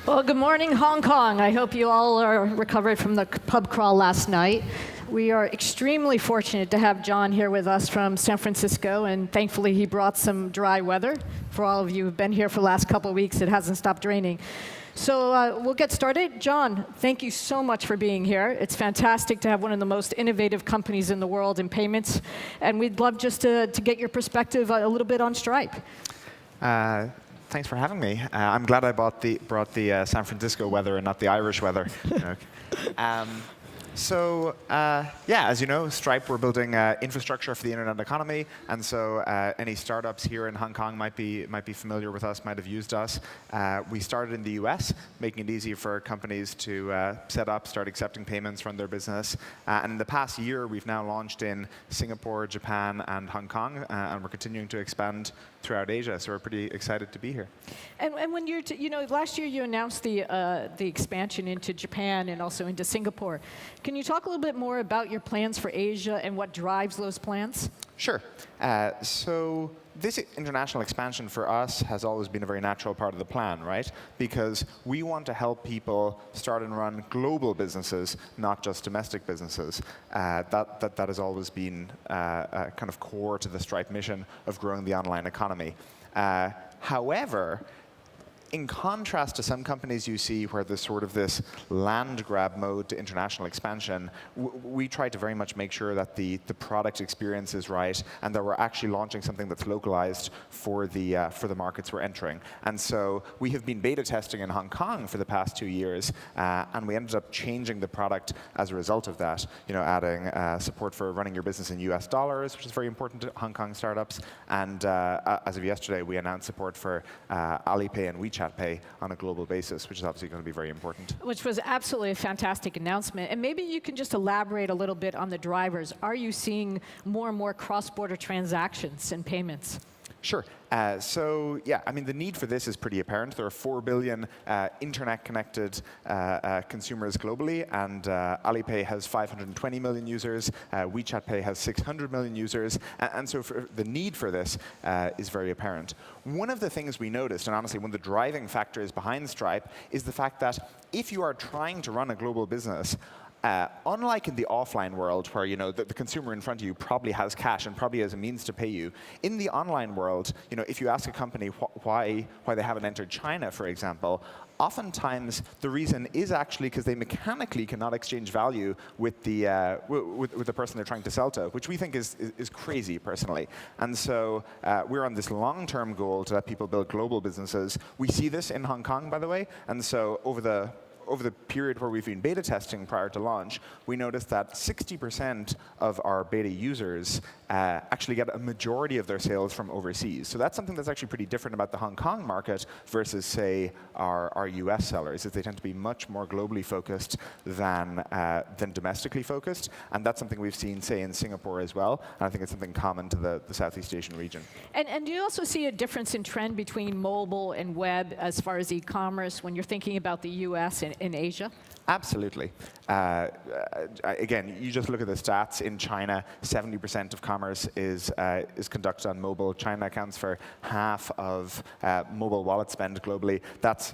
Well, good morning, Hong Kong. I hope you all are recovered from the pub crawl last night. We are extremely fortunate to have John here with us from San Francisco, and thankfully he brought some dry weather. For all of you who've been here for the last couple of weeks, it hasn't stopped raining. So we'll get started. John, thank you so much for being here. It's fantastic to have one of the most innovative companies in the world in payments, and we'd love just to get your perspective a little bit on Stripe. Thanks for having me. I'm glad I brought the San Francisco weather and not the Irish weather. As you know, Stripe, we're building infrastructure for the internet economy, and so any startups here in Hong Kong might be familiar with us, might have used us. We started in the US, making it easy for companies to set up, start accepting payments, run their business. And in the past year, we've now launched in Singapore, Japan, and Hong Kong, and we're continuing to expand throughout Asia. So we're pretty excited to be here. And when you're, last year you announced the expansion into Japan and also into Singapore. Can you talk a little bit more about your plans for Asia and what drives those plans? Sure. So this international expansion for us has always been a very natural part of the plan, right? Because we want to help people start and run global businesses, not just domestic businesses. That has always been kind of core to the Stripe mission of growing the online economy. However, in contrast to some companies you see where there's sort of this land grab mode to international expansion, we try to very much make sure that the product experience is right and that we're actually launching something that's localized for the markets we're entering. And so we have been beta testing in Hong Kong for the past 2 years, and we ended up changing the product as a result of that. Adding support for running your business in US dollars, which is very important to Hong Kong startups. And as of yesterday, we announced support for Alipay and WeChat Pay on a global basis, which is obviously going to be very important. Which was absolutely a fantastic announcement. And maybe you can just elaborate a little bit on the drivers. Are you seeing more and more cross-border transactions and payments? Sure. The need for this is pretty apparent. There are 4 billion internet-connected consumers globally, and Alipay has 520 million users. WeChat Pay has 600 million users. And so the need for this is very apparent. One of the things we noticed, and honestly one of the driving factors behind Stripe, is the fact that if you are trying to run a global business, unlike in the offline world where the consumer in front of you probably has cash and probably has a means to pay you, in the online world, if you ask a company why they haven't entered China, for example, oftentimes the reason is actually because they mechanically cannot exchange value with the person they're trying to sell to, which we think is crazy personally. And so we're on this long-term goal to let people build global businesses. We see this in Hong Kong, by the way, and so over the period where we've been beta testing prior to launch, we noticed that 60% of our beta users actually get a majority of their sales from overseas. So that's something that's actually pretty different about the Hong Kong market versus, say, our US sellers, is they tend to be much more globally focused than domestically focused. And that's something we've seen, say, in Singapore as well. And I think it's something common to the Southeast Asian region. And do you also see a difference in trend between mobile and web as far as e-commerce when you're thinking about the US and in Asia? Absolutely. Again, you just look at the stats. In China, 70% of commerce is conducted on mobile. China accounts for half of mobile wallet spend globally. That's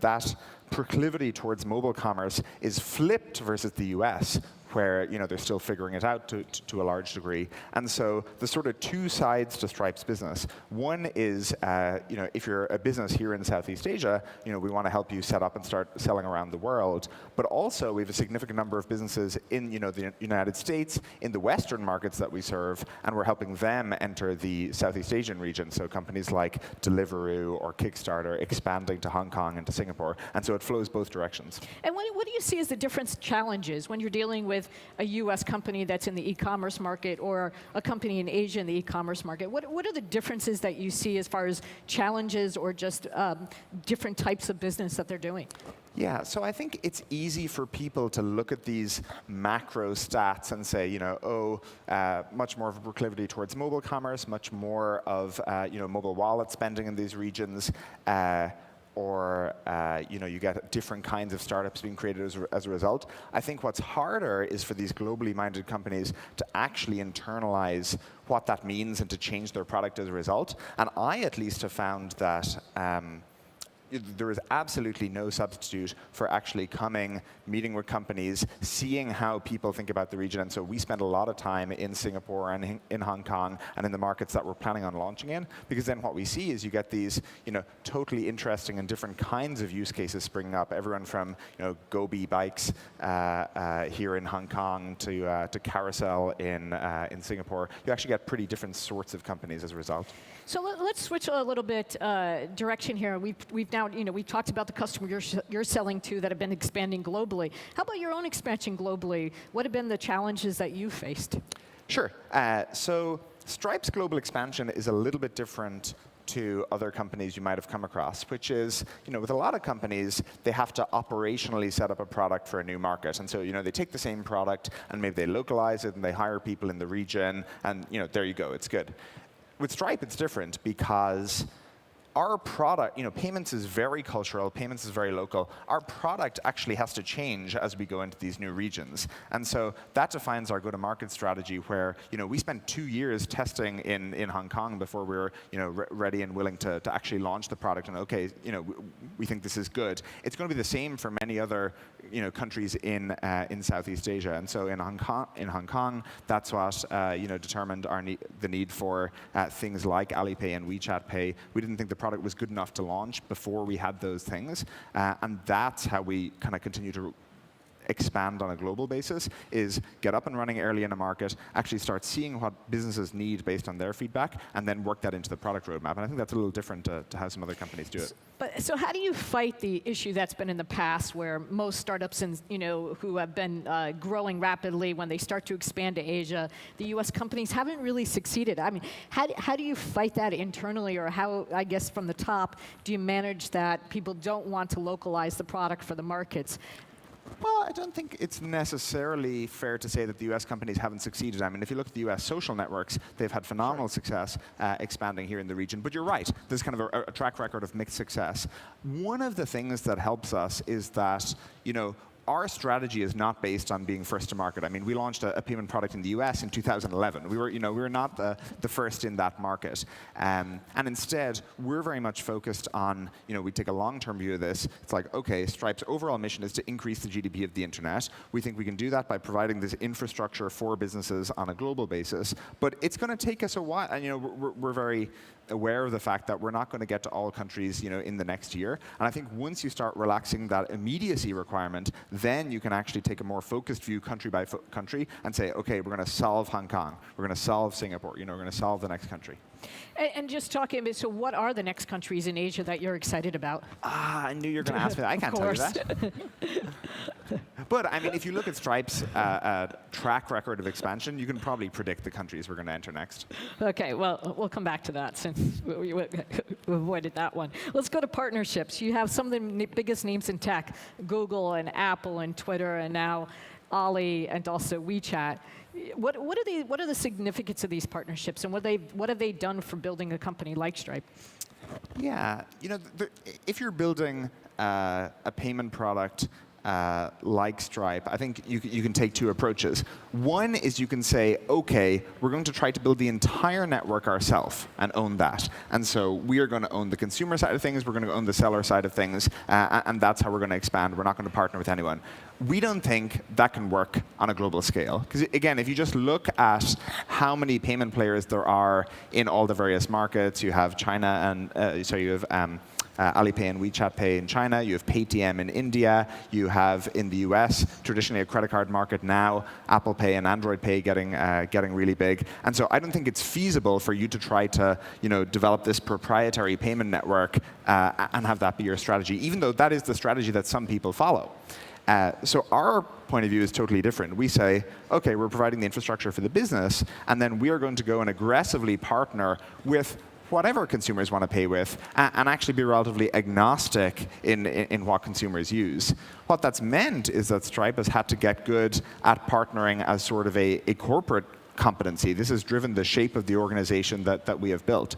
that proclivity towards mobile commerce is flipped versus the US, where they're still figuring it out to a large degree. And so there's sort of two sides to Stripe's business. One is, if you're a business here in Southeast Asia, we want to help you set up and start selling around the world. But also, we have a significant number of businesses in the United States, in the Western markets that we serve, and we're helping them enter the Southeast Asian region. So companies like Deliveroo or Kickstarter expanding to Hong Kong and to Singapore. And so it flows both directions. And what do you see as the different challenges when you're dealing with a US company that's in the e-commerce market or a company in Asia in the e-commerce market? What are the differences that you see as far as challenges or just different types of business that they're doing? Yeah, so I think it's easy for people to look at these macro stats and say, much more of a proclivity towards mobile commerce, much more of mobile wallet spending in these regions. Or you get different kinds of startups being created as a result. I think what's harder is for these globally minded companies to actually internalize what that means and to change their product as a result. And I at least have found that there is absolutely no substitute for actually coming, meeting with companies, seeing how people think about the region. And so we spend a lot of time in Singapore and in Hong Kong and in the markets that we're planning on launching in, because then what we see is you get these totally interesting and different kinds of use cases springing up. Everyone from Gobi bikes here in Hong Kong to Carousel in Singapore. You actually get pretty different sorts of companies as a result. So let's switch a little bit direction here. We've now, we've talked about the customer you're selling to that have been expanding globally. How about your own expansion globally? What have been the challenges that you faced? Sure. So Stripe's global expansion is a little bit different to other companies you might have come across, which is, with a lot of companies, they have to operationally set up a product for a new market. And so, they take the same product and maybe they localize it and they hire people in the region and, there you go, it's good. With Stripe, it's different because our product, payments is very cultural, payments is very local. Our product actually has to change as we go into these new regions. And so that defines our go-to-market strategy where, we spent 2 years testing in Hong Kong before we were, ready and willing to actually launch the product. And okay, we think this is good. It's going to be the same for many other, countries in Southeast Asia. And so in Hong Kong, that's what, determined the need for things like Alipay and WeChat Pay. We didn't think the product was good enough to launch before we had those things. And that's how we kind of continue to expand on a global basis, is get up and running early in a market, actually start seeing what businesses need based on their feedback, and then work that into the product roadmap. And I think that's a little different to how some other companies do it. So how do you fight the issue that's been in the past where most startups who have been growing rapidly, when they start to expand to Asia, the US companies haven't really succeeded? I mean, how do you fight that internally, or how, I guess from the top, do you manage that people don't want to localize the product for the markets? Well, I don't think it's necessarily fair to say that the US companies haven't succeeded. I mean, if you look at the US social networks, they've had phenomenal success expanding here in the region. But you're right, there's kind of a track record of mixed success. One of the things that helps us is that, our strategy is not based on being first to market. I mean, we launched a payment product in the US in 2011. We were not the first in that market. And instead, we're very much focused on, we take a long-term view of this. It's like, okay, Stripe's overall mission is to increase the GDP of the internet. We think we can do that by providing this infrastructure for businesses on a global basis. But it's going to take us a while. And, we're very aware of the fact that we're not going to get to all countries, in the next year. And I think once you start relaxing that immediacy requirement, then you can actually take a more focused view country by country and say, okay, we're going to solve Hong Kong, we're going to solve Singapore, we're going to solve the next country. And just talking a bit, so what are the next countries in Asia that you're excited about? I knew you were going to ask me that. I can't tell you that. But I mean, if you look at Stripe's track record of expansion, you can probably predict the countries we're going to enter next. Okay, well, we'll come back to that since we avoided that one. Let's go to partnerships. You have some of the biggest names in tech, Google and Apple and Twitter and now Ali and also WeChat. What are the significance of these partnerships, and what have they done for building a company like Stripe? Yeah, if you're building a payment product like Stripe, I think you can take two approaches. One is you can say, okay, we're going to try to build the entire network ourselves and own that. And so we are going to own the consumer side of things, we're going to own the seller side of things, and that's how we're going to expand. We're not going to partner with anyone. We don't think that can work on a global scale. Because again, if you just look at how many payment players there are in all the various markets, you have China and, you have Alipay and WeChat Pay in China, you have Paytm in India, you have in the US, traditionally a credit card market now, Apple Pay and Android Pay getting really big. And so I don't think it's feasible for you to try to develop this proprietary payment network and have that be your strategy, even though that is the strategy that some people follow. So our point of view is totally different. We say, okay, we're providing the infrastructure for the business, and then we are going to go and aggressively partner with whatever consumers want to pay with, and actually be relatively agnostic in what consumers use. What that's meant is that Stripe has had to get good at partnering as sort of a corporate competency. This has driven the shape of the organization that we have built.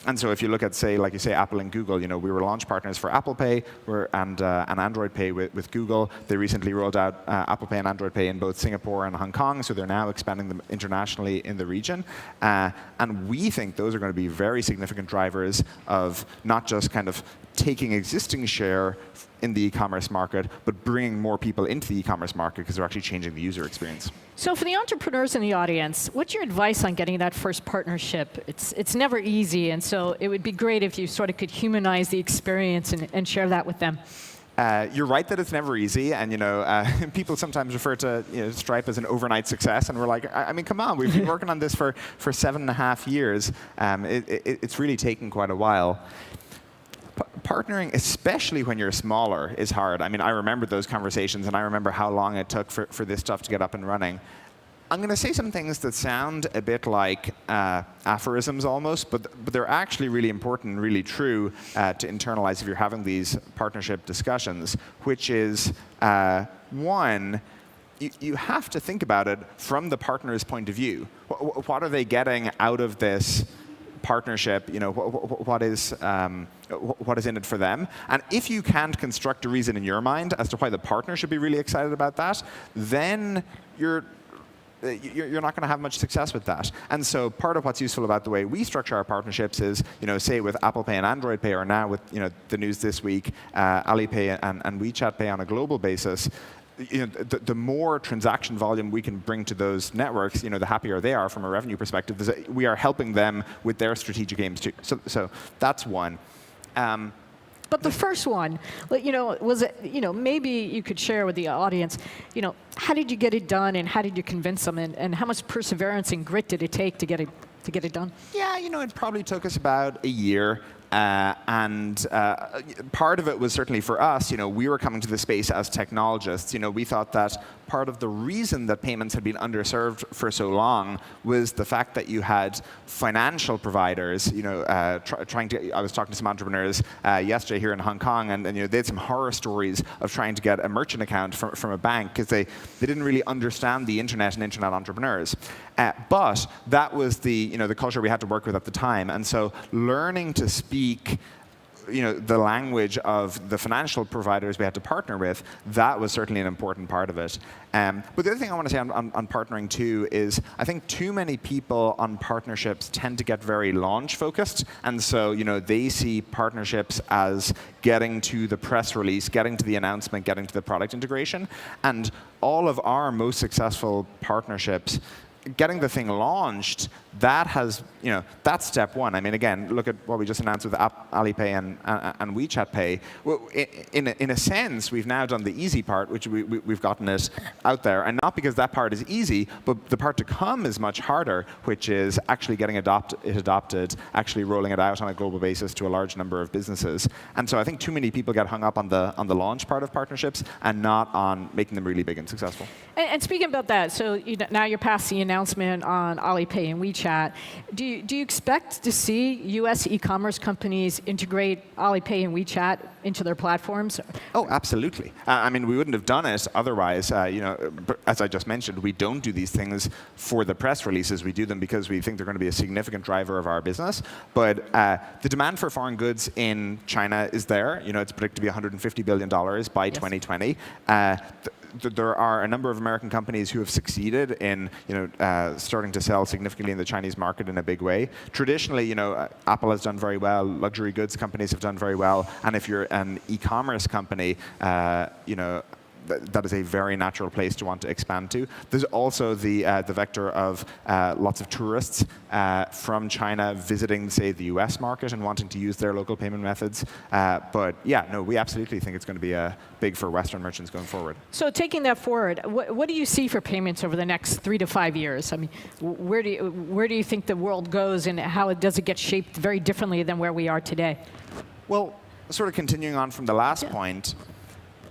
And so if you look at, say, like you say, Apple and Google, we were launch partners for Apple Pay and Android Pay with Google. They recently rolled out Apple Pay and Android Pay in both Singapore and Hong Kong, so they're now expanding them internationally in the region. And we think those are going to be very significant drivers of not just kind of taking existing share in the e-commerce market, but bringing more people into the e-commerce market because they're actually changing the user experience. So for the entrepreneurs in the audience, what's your advice on getting that first partnership? It's never easy, and so it would be great if you sort of could humanize the experience and share that with them. You're right that it's never easy, and people sometimes refer to Stripe as an overnight success, and we're like, I mean, come on, we've been working on this for 7.5 years. It's really taken quite a while. Partnering, especially when you're smaller, is hard. I mean, I remember those conversations, and I remember how long it took for this stuff to get up and running. I'm going to say some things that sound a bit like aphorisms almost, but they're actually really important and really true to internalize if you're having these partnership discussions, which is, one, you have to think about it from the partner's point of view. What are they getting out of this partnership? What is in it for them? And if you can't construct a reason in your mind as to why the partner should be really excited about that, then you're not going to have much success with that. And so part of what's useful about the way we structure our partnerships is, say with Apple Pay and Android Pay, or now with the news this week, Alipay and WeChat Pay on a global basis, the more transaction volume we can bring to those networks, the happier they are from a revenue perspective. We are helping them with their strategic aims too. So that's one. But the first one, was it, maybe you could share with the audience, how did you get it done, and how did you convince them, and how much perseverance and grit did it take to get it done? Yeah, it probably took us about a year. And part of it was certainly for us, we were coming to the space as technologists. We thought that part of the reason that payments had been underserved for so long was the fact that you had financial providers, trying to. I was talking to some entrepreneurs yesterday here in Hong Kong, and they had some horror stories of trying to get a merchant account from a bank because they didn't really understand the internet and internet entrepreneurs. But that was the culture we had to work with at the time, and so learning to speak the language of the financial providers we had to partner with, that was certainly an important part of it. But the other thing I want to say on partnering too is I think too many people on partnerships tend to get very launch focused, and so they see partnerships as getting to the press release, getting to the announcement, getting to the product integration, and all of our most successful partnerships, getting the thing launched, that's step one. I mean, again, look at what we just announced with Alipay and WeChat Pay. Well, in a sense, we've now done the easy part, which we've gotten it out there, and not because that part is easy, but the part to come is much harder, which is actually getting it adopted, actually rolling it out on a global basis to a large number of businesses. And so I think too many people get hung up on the launch part of partnerships and not on making them really big and successful. And speaking about that, so now you're past the announcement on Alipay and WeChat. Do you expect to see U.S. e-commerce companies integrate Alipay and WeChat into their platforms? Oh, absolutely. I mean, we wouldn't have done it otherwise. As I just mentioned, we don't do these things for the press releases. We do them because we think they're going to be a significant driver of our business. But the demand for foreign goods in China is there. It's predicted to be $150 billion by 2020. There are a number of American companies who have succeeded in starting to sell significantly in the Chinese market in a big way. Traditionally, Apple has done very well, luxury goods companies have done very well, and if you're an e-commerce company, that is a very natural place to want to expand to. There's also the vector of lots of tourists from China visiting, say, the US market and wanting to use their local payment methods. But yeah, no, we absolutely think it's going to be big for Western merchants going forward. So taking that forward, what do you see for payments over the next 3 to 5 years? I mean, where do you think the world goes, and how does it get shaped very differently than where we are today? Well, sort of continuing on from the last point,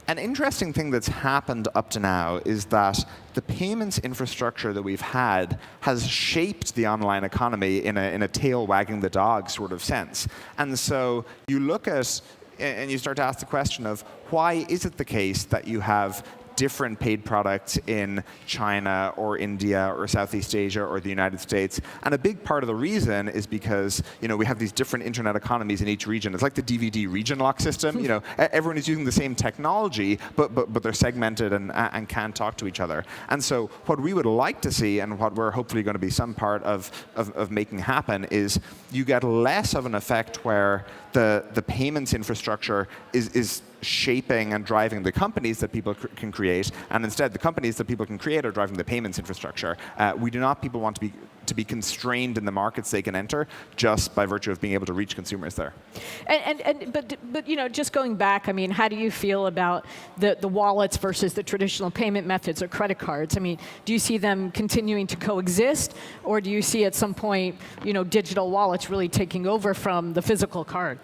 an interesting thing that's happened up to now is that the payments infrastructure that we've had has shaped the online economy in a tail wagging the dog sort of sense. And so you look at, and you start to ask the question of, why is it the case that you have different paid products in China or India or Southeast Asia or the United States? And a big part of the reason is because we have these different internet economies in each region. It's like the DVD region lock system. Everyone is using the same technology, but they're segmented and can't talk to each other. And so what we would like to see, and what we're hopefully going to be some part of making happen, is you get less of an effect where the payments infrastructure is shaping and driving the companies that people can create, and instead the companies that people can create are driving the payments infrastructure. We do not people want to be constrained in the markets they can enter just by virtue of being able to reach consumers there. But you know, just going back, I mean, how do you feel about the wallets versus the traditional payment methods or credit cards? I mean, do you see them continuing to coexist, or do you see at some point, you know, digital wallets really taking over from the physical card?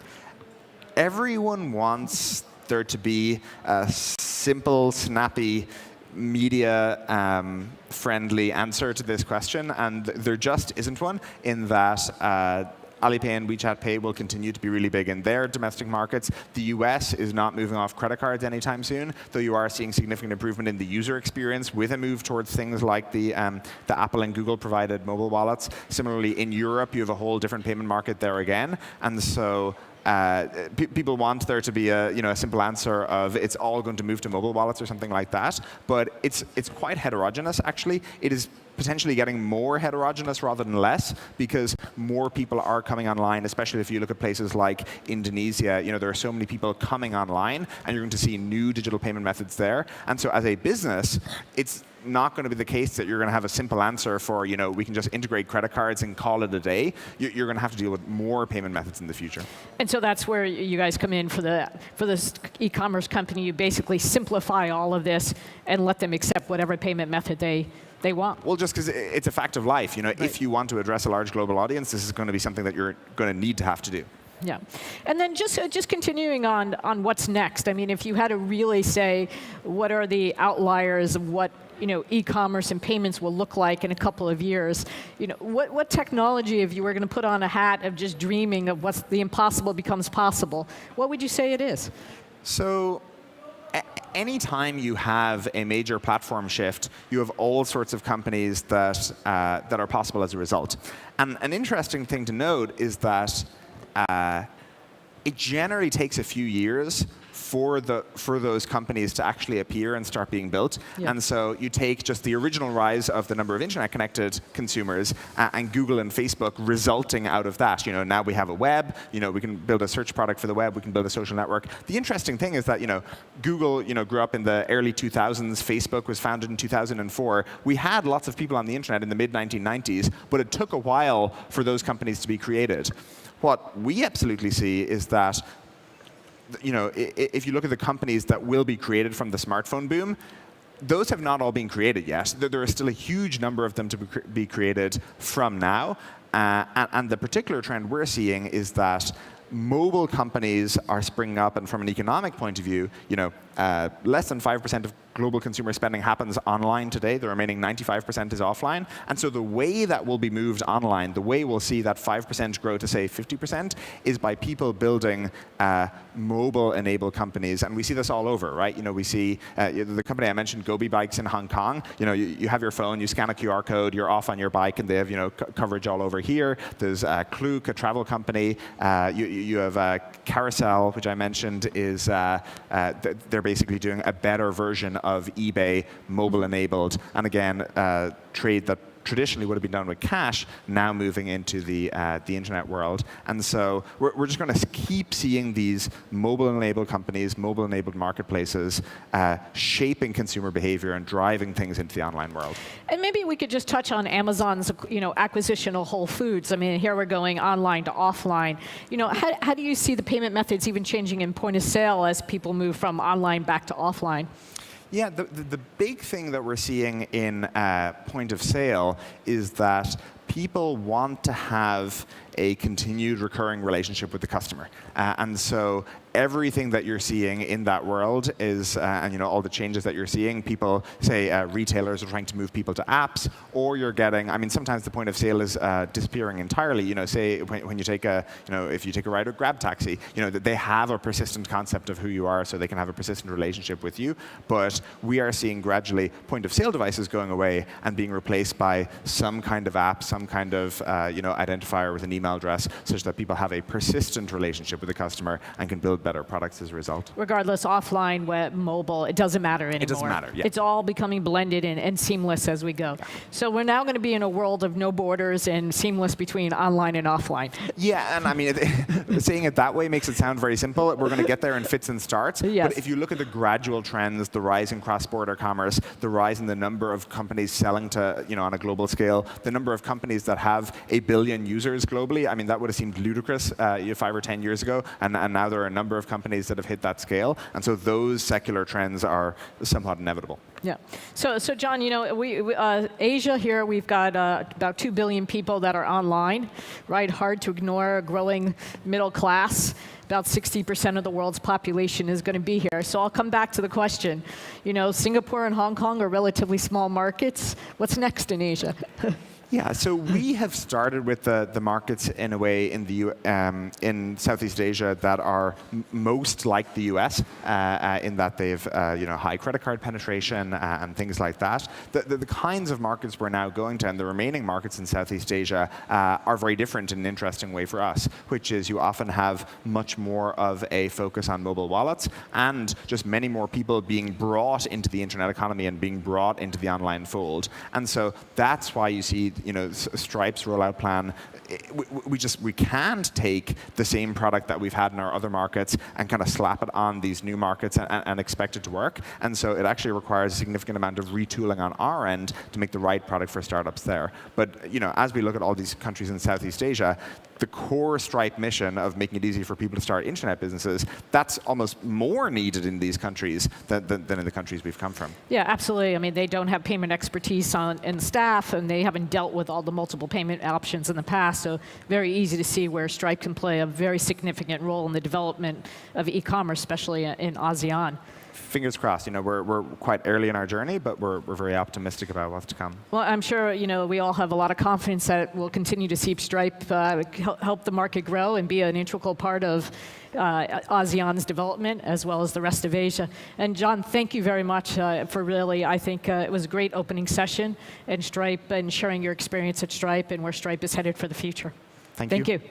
Everyone wants there to be a simple, snappy, media-friendly answer to this question, and there just isn't one, in that Alipay and WeChat Pay will continue to be really big in their domestic markets. The US is not moving off credit cards anytime soon, though you are seeing significant improvement in the user experience with a move towards things like the Apple and Google provided mobile wallets. Similarly, in Europe, you have a whole different payment market there again, and so people want there to be a simple answer of it's all going to move to mobile wallets or something like that, but it's quite heterogeneous actually. It is potentially getting more heterogeneous rather than less, because more people are coming online, especially if you look at places like Indonesia. You know, there are so many people coming online, and you're going to see new digital payment methods there. And so as a business, it's not going to be the case that you're going to have a simple answer for, you know, we can just integrate credit cards and call it a day. You're going to have to deal with more payment methods in the future. And so that's where you guys come in for this e-commerce company. You basically simplify all of this and let them accept whatever payment method they want. Well, just because it's a fact of life. You know, right. If you want to address a large global audience, this is going to be something that you're going to need to have to do. Yeah, and then just continuing on what's next. I mean, if you had to really say, what are the outliers of what, you know, e-commerce and payments will look like in a couple of years? You know, what technology, if you were going to put on a hat of just dreaming of what's the impossible becomes possible, what would you say it is? So, anytime you have a major platform shift, you have all sorts of companies that are possible as a result. And an interesting thing to note is that it generally takes a few years for those companies to actually appear and start being built. Yeah. And so you take just the original rise of the number of internet-connected consumers and Google and Facebook resulting out of that. You know, now we have a web. You know, we can build a search product for the web. We can build a social network. The interesting thing is that, you know, Google, you know, grew up in the early 2000s. Facebook was founded in 2004. We had lots of people on the internet in the mid-1990s, but it took a while for those companies to be created. What we absolutely see is that, you know, if you look at the companies that will be created from the smartphone boom, those have not all been created yet. There are still a huge number of them to be created from now. And the particular trend we're seeing is that mobile companies are springing up, and from an economic point of view, you know, less than 5% of global consumer spending happens online today. The remaining 95% is offline. And so the way that will be moved online, the way we'll see that 5% grow to, say, 50%, is by people building mobile-enabled companies. And we see this all over, right? You know, we see the company I mentioned, Gobi Bikes in Hong Kong. You know, you have your phone, you scan a QR code, you're off on your bike, and they have, you know, coverage all over here. There's Klook, a travel company. You have Carousel, which I mentioned, is they're basically doing a better version of eBay, mobile-enabled, and again, trade that traditionally would have been done with cash, now moving into the internet world. And so we're just going to keep seeing these mobile-enabled companies, mobile-enabled marketplaces shaping consumer behavior and driving things into the online world. And maybe we could just touch on Amazon's, you know, acquisition of Whole Foods. I mean, here we're going online to offline. You know, how do you see the payment methods even changing in point of sale as people move from online back to offline? Yeah, the big thing that we're seeing in point of sale is that people want to have a continued recurring relationship with the customer. And so everything that you're seeing in that world is, and you know, all the changes that you're seeing, people say retailers are trying to move people to apps, or you're getting, I mean, sometimes the point of sale is disappearing entirely. You know, say when you take a, you know, if you take a ride or grab taxi, you know, that they have a persistent concept of who you are, so they can have a persistent relationship with you. But we are seeing gradually point of sale devices going away and being replaced by some kind of app, some kind of, you know, identifier with an email email address such that people have a persistent relationship with the customer and can build better products as a result. Regardless, offline, web, mobile, it doesn't matter anymore. It doesn't matter, yeah. It's all becoming blended and seamless as we go. Yeah. So we're now going to be in a world of no borders and seamless between online and offline. Yeah, and I mean, saying it that way makes it sound very simple. We're going to get there in fits and starts. Yes. But if you look at the gradual trends, the rise in cross-border commerce, the rise in the number of companies selling to, on a global scale, the number of companies that have 1 billion users globally, I mean, that would have seemed ludicrous 5 or 10 years ago. And now there are a number of companies that have hit that scale. And so those secular trends are somewhat inevitable. Yeah. So John, Asia here, we've got about 2 billion people that are online, right? Hard to ignore a growing middle class. About 60% of the world's population is going to be here. So I'll come back to the question. Singapore and Hong Kong are relatively small markets. What's next in Asia? Yeah, so we have started with the markets in a way in Southeast Asia that are most like the US in that they've high credit card penetration and things like that. The kinds of markets we're now going to, and the remaining markets in Southeast Asia, are very different in an interesting way for us, which is you often have much more of a focus on mobile wallets and just many more people being brought into the internet economy and being brought into the online fold. And so that's why you see Stripe's rollout plan. We can't take the same product that we've had in our other markets and kind of slap it on these new markets and expect it to work. And so it actually requires a significant amount of retooling on our end to make the right product for startups there. But as we look at all these countries in Southeast Asia, the core Stripe mission of making it easy for people to start internet businesses, that's almost more needed in these countries than in the countries we've come from. Yeah, absolutely. I mean, they don't have payment expertise in staff, and they haven't dealt with all the multiple payment options in the past. So very easy to see where Stripe can play a very significant role in the development of e-commerce, especially in ASEAN. Fingers crossed. We're quite early in our journey, but we're very optimistic about what's to come. Well, I'm sure we all have a lot of confidence that we'll continue to see Stripe help the market grow and be an integral part of ASEAN's development as well as the rest of Asia. And John, thank you very much for really, I think it was a great opening session in Stripe and sharing your experience at Stripe and where Stripe is headed for the future. Thank you. Thank you.